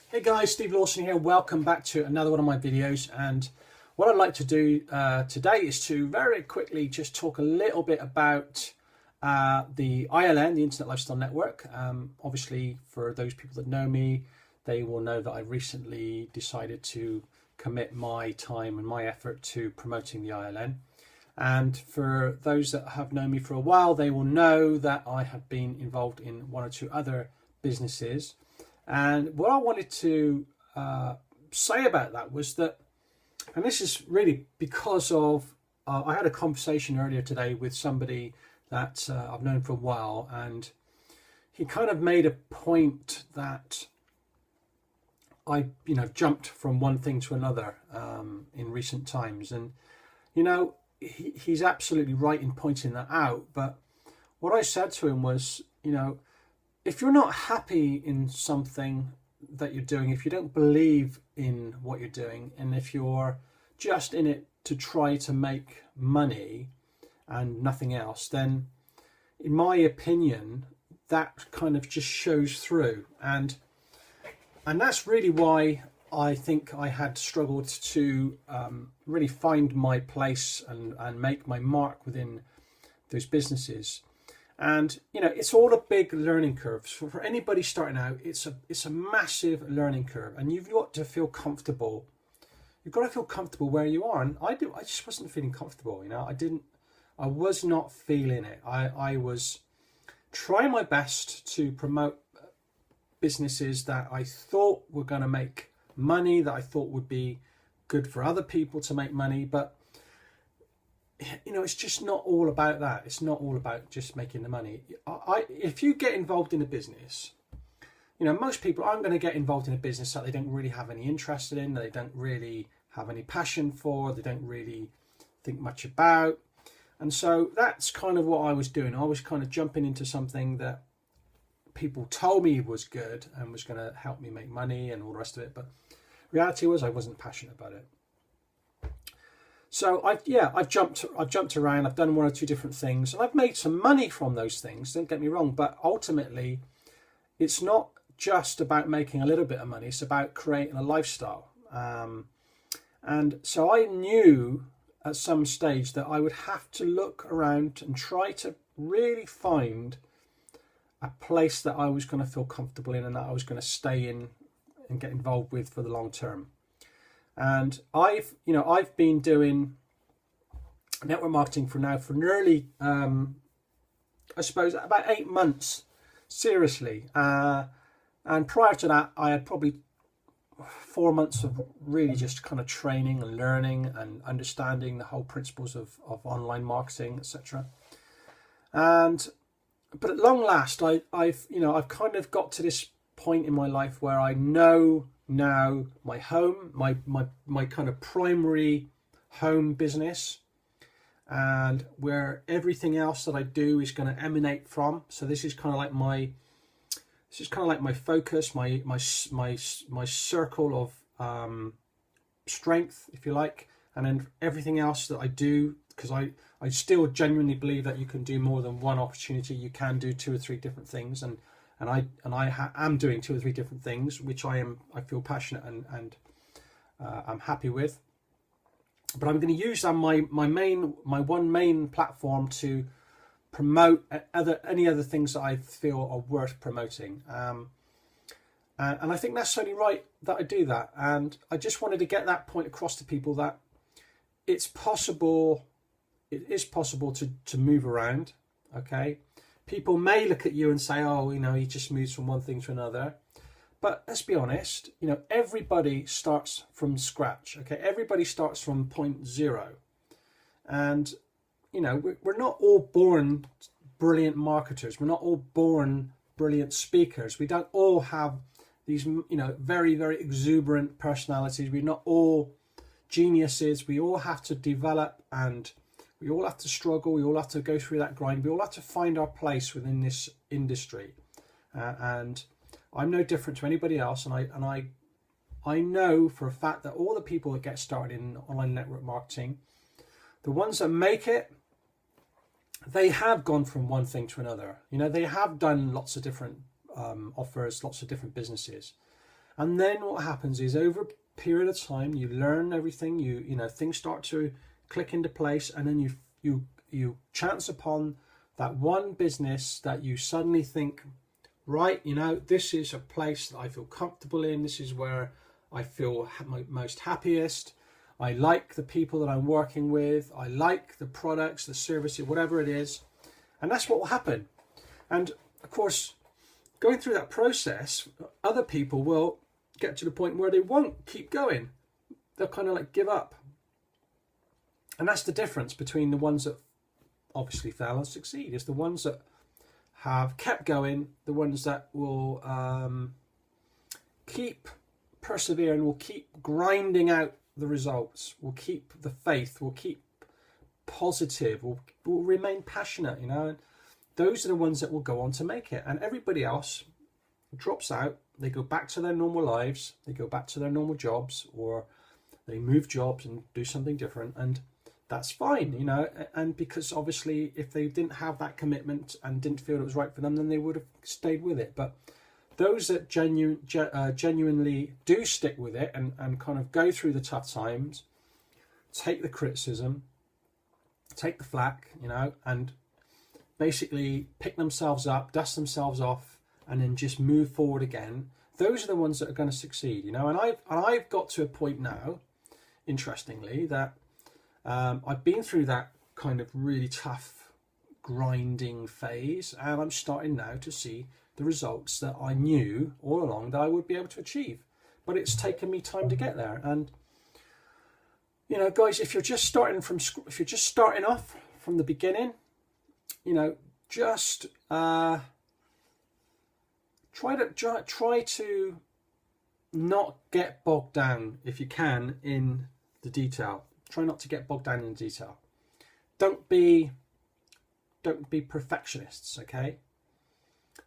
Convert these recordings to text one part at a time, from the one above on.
Hey guys, Steve Lawson here. Welcome back to another one of my videos. And what I'd like to do today is to very quickly just talk a little bit about the ILN, the Internet Lifestyle Network. Obviously, for those people that know me, they will know that I recently decided to commit my time and my effort to promoting the ILN. And for those that have known me for a while, they will know that I have been involved in one or two other businesses. And what I wanted to say about that was that, and this is really because of, I had a conversation earlier today with somebody that I've known for a while, and he kind of made a point that I, jumped from one thing to another in recent times. And, he's absolutely right in pointing that out. But what I said to him was, if you're not happy in something that you're doing, if you don't believe in what you're doing, and if you're just in it to try to make money and nothing else, then in my opinion, that kind of just shows through. And that's really why I think I had struggled to really find my place and make my mark within those businesses. And it's all a big learning curve. So for anybody starting out, it's a massive learning curve, and you've got to feel comfortable. You've got to feel comfortable where you are, and I just wasn't feeling comfortable. I was not feeling it. I was trying my best to promote businesses that I thought were going to make money, that I thought would be good for other people to make money, but it's just not all about that. It's not all about just making the money. If you get involved in a business, most people aren't going to get involved in a business that they don't really have any interest in, that they don't really have any passion for, they don't really think much about. And so that's kind of what I was doing. I was kind of jumping into something that people told me was good and was going to help me make money and all the rest of it. But reality was I wasn't passionate about it. So I've jumped around. I've done one or two different things, and I've made some money from those things. Don't get me wrong, but ultimately, it's not just about making a little bit of money. It's about creating a lifestyle. And so I knew at some stage that I would have to look around and try to really find a place that I was going to feel comfortable in and that I was going to stay in and get involved with for the long term. And I've been doing network marketing for nearly, I suppose, about 8 months, seriously. And prior to that, I had probably 4 months of really just kind of training and learning and understanding the whole principles of online marketing, etc. But at long last, I've kind of got to this point in my life where I know now my home, my kind of primary home business, and where everything else that I do is going to emanate from. So this is kind of like my focus, my circle of strength, if you like, and then everything else that I do, because I still genuinely believe that you can do more than one opportunity. You can do 2 or 3 different things, and I am doing 2 or 3 different things, which I feel passionate and I'm happy with. But I'm going to use my one main platform to promote any other things that I feel are worth promoting. And I think that's only right that I do that. And I just wanted to get that point across to people that it is possible to move around. Okay. People may look at you and say, oh, he just moves from one thing to another. But let's be honest, everybody starts from scratch. Okay, everybody starts from point zero. And, we're not all born brilliant marketers. We're not all born brilliant speakers. We don't all have these, very, very exuberant personalities. We're not all geniuses. We all have to develop, and we all have to struggle. We all have to go through that grind. We all have to find our place within this industry. And I'm no different to anybody else. And I know for a fact that all the people that get started in online network marketing, the ones that make it, they have gone from one thing to another. They have done lots of different offers, lots of different businesses. And then what happens is, over a period of time, you learn everything, you know, things start to click into place, and then you chance upon that one business that you suddenly think, right, you know, this is a place that I feel comfortable in, this is where I feel most happiest, I like the people that I'm working with, I like the products, the services, whatever it is. And that's what will happen. And of course, going through that process, other people will get to the point where they won't keep going. They'll kind of like give up. And that's the difference between the ones that obviously fail and succeed. Is the ones that have kept going, the ones that will keep persevering, will keep grinding out the results, will keep the faith, will keep positive, will remain passionate, you know. And those are the ones that will go on to make it. And everybody else drops out. They go back to their normal lives, they go back to their normal jobs, or they move jobs and do something different, and that's fine, you know. And because obviously if they didn't have that commitment and didn't feel it was right for them, then they would have stayed with it. But those that genuinely do stick with it and kind of go through the tough times, take the criticism, take the flack, you know, and basically pick themselves up, dust themselves off, and then just move forward again, those are the ones that are going to succeed, you know. And I've got to a point now, interestingly, that I've been through that kind of really tough grinding phase, and I'm starting now to see the results that I knew all along that I would be able to achieve. But it's taken me time to get there. And you know, guys, if you're just starting off from the beginning, you know, just try to not get bogged down, if you can, in the detail. Try not to get bogged down in the detail. Don't be perfectionists, okay?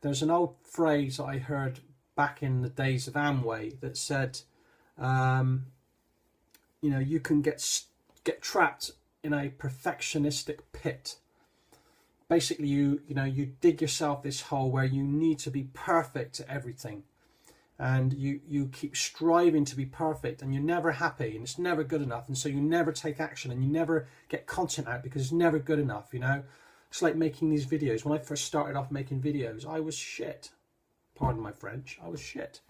There's an old phrase I heard back in the days of Amway that said, you know, you can get trapped in a perfectionistic pit. Basically, you dig yourself this hole where you need to be perfect at everything, and you keep striving to be perfect, and you're never happy, and it's never good enough, and so you never take action, and you never get content out because it's never good enough, you know. It's like making these videos. When I first started off making videos, I was shit. Pardon my French. I was shit.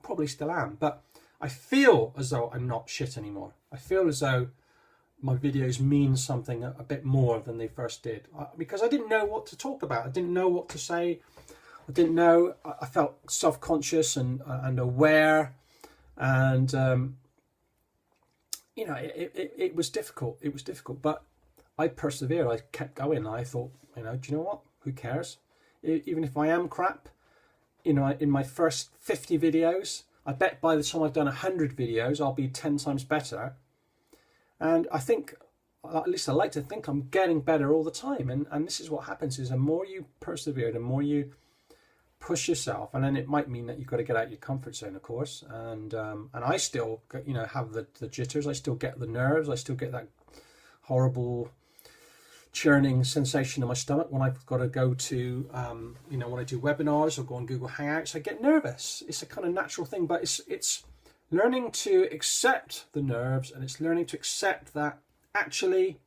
Probably still am, but I feel as though I'm not shit anymore. I feel as though my videos mean something a bit more than they first did, because I didn't know what to talk about. I didn't know what to say. I didn't know. I felt self-conscious and aware, and you know, it was difficult. It was difficult, but I persevered. I kept going. I thought, you know, do you know what? Who cares? Even if I am crap, you know, in my first 50 videos, I bet by the time I've done 100 videos, I'll be 10 times better. And I think, at least I like to think, I'm getting better all the time. And this is what happens, is the more you persevere, the more you push yourself. And then it might mean that you've got to get out of your comfort zone, of course. And I still, you know, have the jitters. I still get the nerves. I still get that horrible churning sensation in my stomach when I've got to go to, you know, when I do webinars or go on Google Hangouts. I get nervous. It's a kind of natural thing, but it's learning to accept the nerves, and it's learning to accept that actually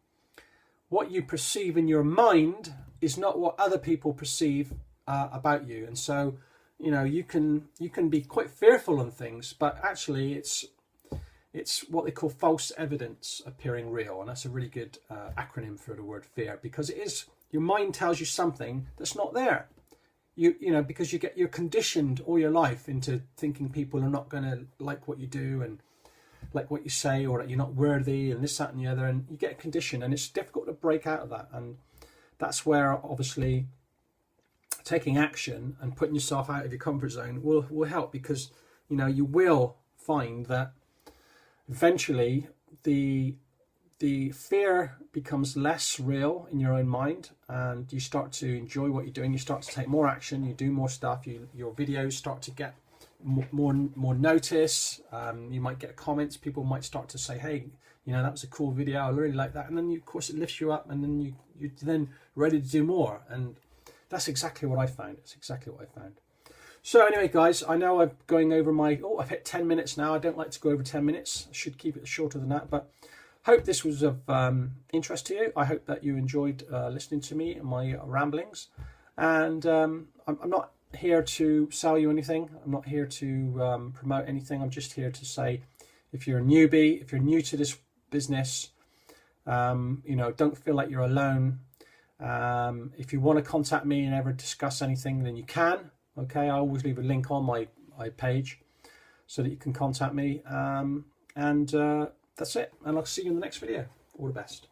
what you perceive in your mind is not what other people perceive about you. And so, you know, you can be quite fearful on things, but actually it's what they call false evidence appearing real. And that's a really good acronym for the word fear, because it is, your mind tells you something that's not there. You know, because you're conditioned all your life into thinking people are not going to like what you do and like what you say, or that you're not worthy, and this, that, and the other, and you get conditioned, and it's difficult to break out of that. And that's where obviously taking action and putting yourself out of your comfort zone will help, because, you know, you will find that eventually the fear becomes less real in your own mind, and you start to enjoy what you're doing. You start to take more action, you do more stuff, your videos start to get more notice. You might get comments. People might start to say, hey, you know, that was a cool video, I really like that. And then of course it lifts you up, and then you're then ready to do more. And that's exactly what I found. It's exactly what I found. So anyway, guys, I know I'm going over my, I've hit 10 minutes now. I don't like to go over 10 minutes. I should keep it shorter than that, but hope this was of interest to you. I hope that you enjoyed listening to me and my ramblings. And I'm not here to sell you anything. I'm not here to promote anything. I'm just here to say, if you're a newbie, if you're new to this business, don't feel like you're alone. If you want to contact me and ever discuss anything, then you can. Okay, I always leave a link on my page so that you can contact me. That's it. And I'll see you in the next video. All the best.